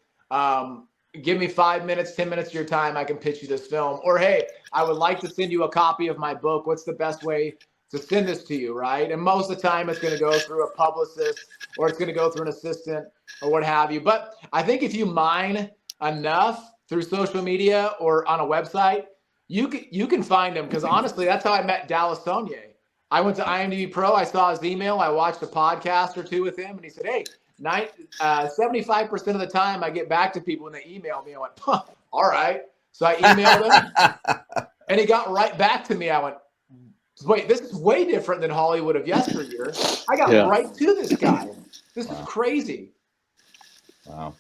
Give me 5 minutes, 10 minutes of your time. I can pitch you this film. Or, hey, I would like to send you a copy of my book. What's the best way to send this to you, right? And most of the time it's going to go through a publicist, or it's going to go through an assistant, or what have you. But I think if you mine enough through social media or on a website, you can find him, because honestly, that's how I met Dallas Saunier. I went to IMDb Pro. I saw his email. I watched a podcast or two with him, and he said, "Hey, 75% of the time I get back to people when they email me." I went, huh, "All right." So I emailed him, and he got right back to me. I went, "Wait, this is way different than Hollywood of yesteryear." I got right to this guy. This is crazy. Wow.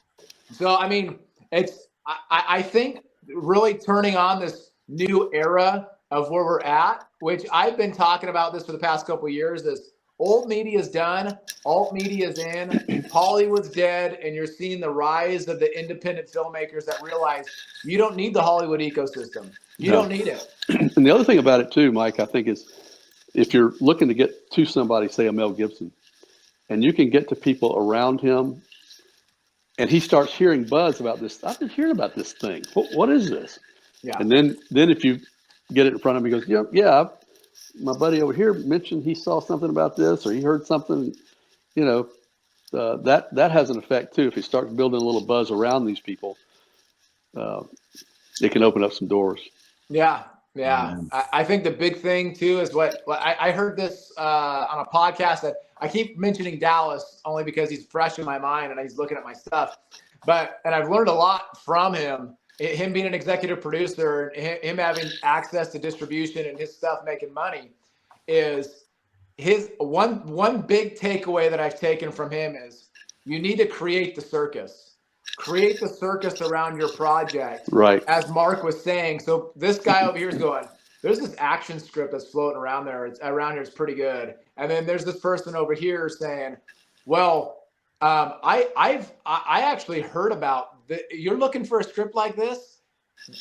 So I mean, I think really turning on this new era of where we're at, which I've been talking about this for the past couple of years, is old media is done, alt media is in, Hollywood's dead, and you're seeing the rise of the independent filmmakers that realize you don't need the Hollywood ecosystem. You don't need it. And the other thing about it too, Mike, I think is if you're looking to get to somebody, say a Mel Gibson, and you can get to people around him, and he starts hearing buzz about this. I've been hearing about this thing. What is this? Yeah. And then if you get it in front of him, he goes, yeah, my buddy over here mentioned he saw something about this, or he heard something. You know, that has an effect too. If he starts building a little buzz around these people, it can open up some doors. Yeah. I think the big thing too is what I heard this on a podcast that I keep mentioning Dallas only because he's fresh in my mind and he's looking at my stuff. And I've learned a lot from him being an executive producer, and him having access to distribution and his stuff making money. Is his one big takeaway that I've taken from him is you need to create the circus. Create the circus around your project, right? As Mark was saying. So this guy over here is going, there's this action script that's floating around there. It's around here. It's pretty good. And then there's this person over here saying, well, I actually heard about you're looking for a script like this.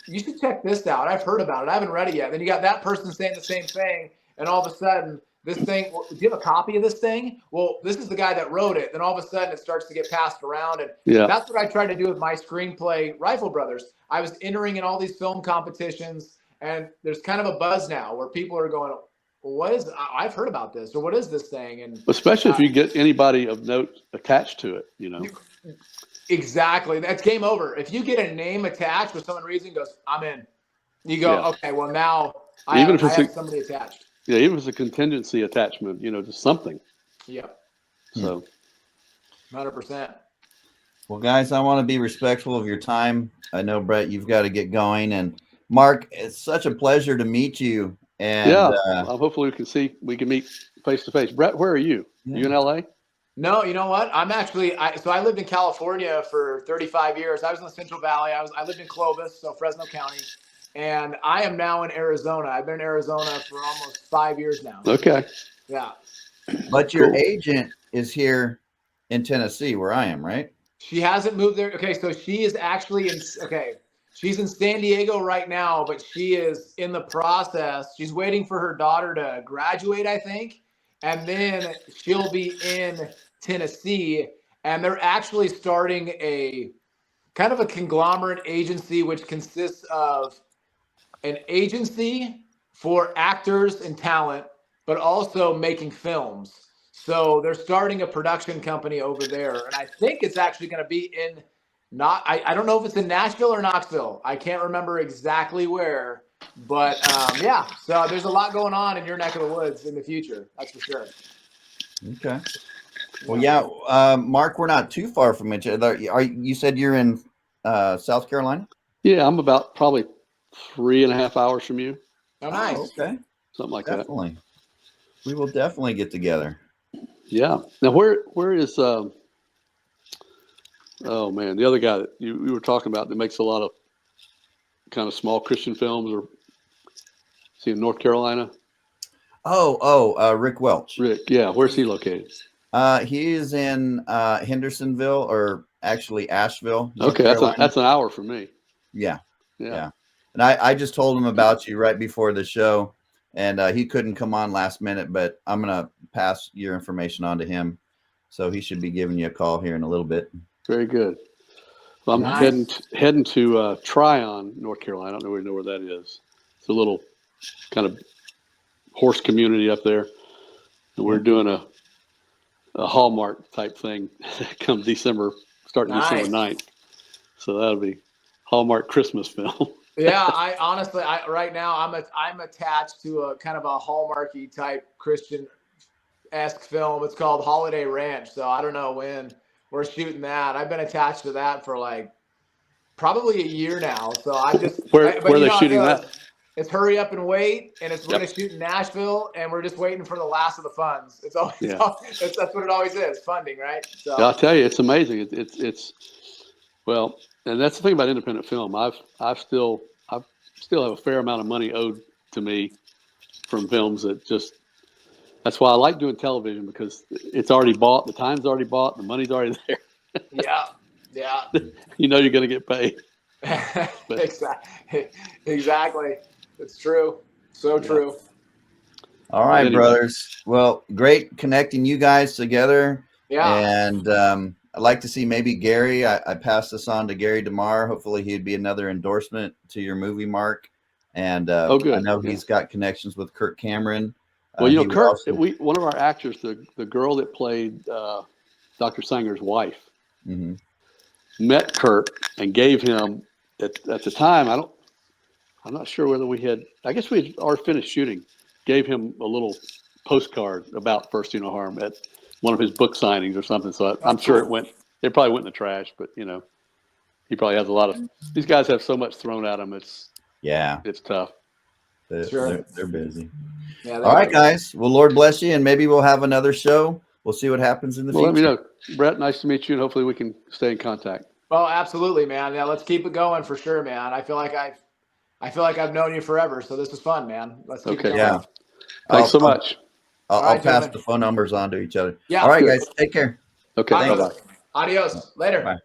You should check this out. I've heard about it. I haven't read it yet. Then you got that person saying the same thing. And all of a sudden, this thing, do you have a copy of this thing? Well, this is the guy that wrote it. Then all of a sudden it starts to get passed around. And that's what I tried to do with my screenplay, Rifle Brothers. I was entering in all these film competitions, and there's kind of a buzz now where people are going, well, I've heard about this, or what is this thing? And especially if you get anybody of note attached to it, you know. Exactly. That's game over. If you get a name attached for some reason, goes, I'm in. You go, okay, well now I have somebody attached. Yeah, even if it's a contingency attachment, you know, just something. Yeah. So 100%. Well, guys, I want to be respectful of your time. I know, Brett, you've got to get going. And Mark, it's such a pleasure to meet you. And hopefully we can meet face to face. Brett, where are you? You in LA? No, you know what? I'm actually, so I lived in California for 35 years. I was in the Central Valley. I lived in Clovis, so Fresno County. And I am now in Arizona. I've been in Arizona for almost 5 years now. Okay. Yeah. But your agent is here in Tennessee, where I am, right? She hasn't moved there. Okay, so she is actually she's in San Diego right now, but she is in the process. She's waiting for her daughter to graduate, I think. And then she'll be in Tennessee. And they're actually starting a kind of a conglomerate agency, which consists of an agency for actors and talent, but also making films. So they're starting a production company over there. And I think it's actually going to be in I don't know if it's in Nashville or Knoxville. I can't remember exactly where, but so there's a lot going on in your neck of the woods in the future. That's for sure. Okay. Well, Mark, we're not too far from each other. You said you're in South Carolina? Yeah, I'm about probably 3.5 hours from you. Oh, nice. Okay. Something like that. We will definitely get together. Yeah. Now, where is the other guy that you were talking about that makes a lot of kind of small Christian films, or is he in North Carolina? Rick Welch. Rick, yeah. Where's he located? He is in Hendersonville, or actually Asheville. Okay, that's an hour from me. Yeah. And I just told him about you right before the show, and he couldn't come on last minute, but I'm going to pass your information on to him. So he should be giving you a call here in a little bit. Very good. Well, I'm heading to Tryon, North Carolina. I don't know where that is. It's a little kind of horse community up there. And we're doing a Hallmark type thing come December, starting December 9th. So that'll be Hallmark Christmas film. Yeah, I honestly, right now I'm attached to a kind of a Hallmarky type Christian-esque film. It's called Holiday Ranch. So I don't know when we're shooting that. I've been attached to that for like probably a year now. So Where but are you they know, shooting that? it's hurry up and wait, and we're Yep. gonna shoot in Nashville, and we're just waiting for the last of the funds. It's always Yeah. that's what it always is, funding, right? So Yeah, I'll tell you, it's amazing. It's well, and that's the thing about independent film. I still have a fair amount of money owed to me from films that just. That's why I like doing television, because it's already bought, the time's already bought, the money's already there. yeah. You know you're going to get paid. But, Exactly. It's true. So true. All right, anyway. brothers. Well, great connecting you guys together. Yeah. And I'd like to see maybe Gary. I passed this on to Gary DeMar. Hopefully he'd be another endorsement to your movie, Mark. And good. I know he's got connections with Kirk Cameron. Well, you know, Kirk, also... one of our actors, the girl that played Dr. Sanger's wife, met Kirk and gave him, at the time, I'm not sure whether I guess we had already finished shooting, gave him a little postcard about First Do No Harm at one of his book signings or something. So I'm sure it probably went in the trash, but you know, he probably has a lot of, these guys have so much thrown at them. It's tough. They're busy. Yeah, all right, guys. Well, Lord bless you. And maybe we'll have another show. We'll see what happens in the future. Let me know. Brett, nice to meet you. And hopefully we can stay in contact. Well, absolutely, man. Yeah, let's keep it going for sure, man. I feel like I've known you forever, so this is fun, man. Let's keep it going. Yeah. Thanks so much. I'll pass the phone numbers on to each other. Yeah. All right, guys. Take care. Okay. Bye-bye. Adios. Later. Bye.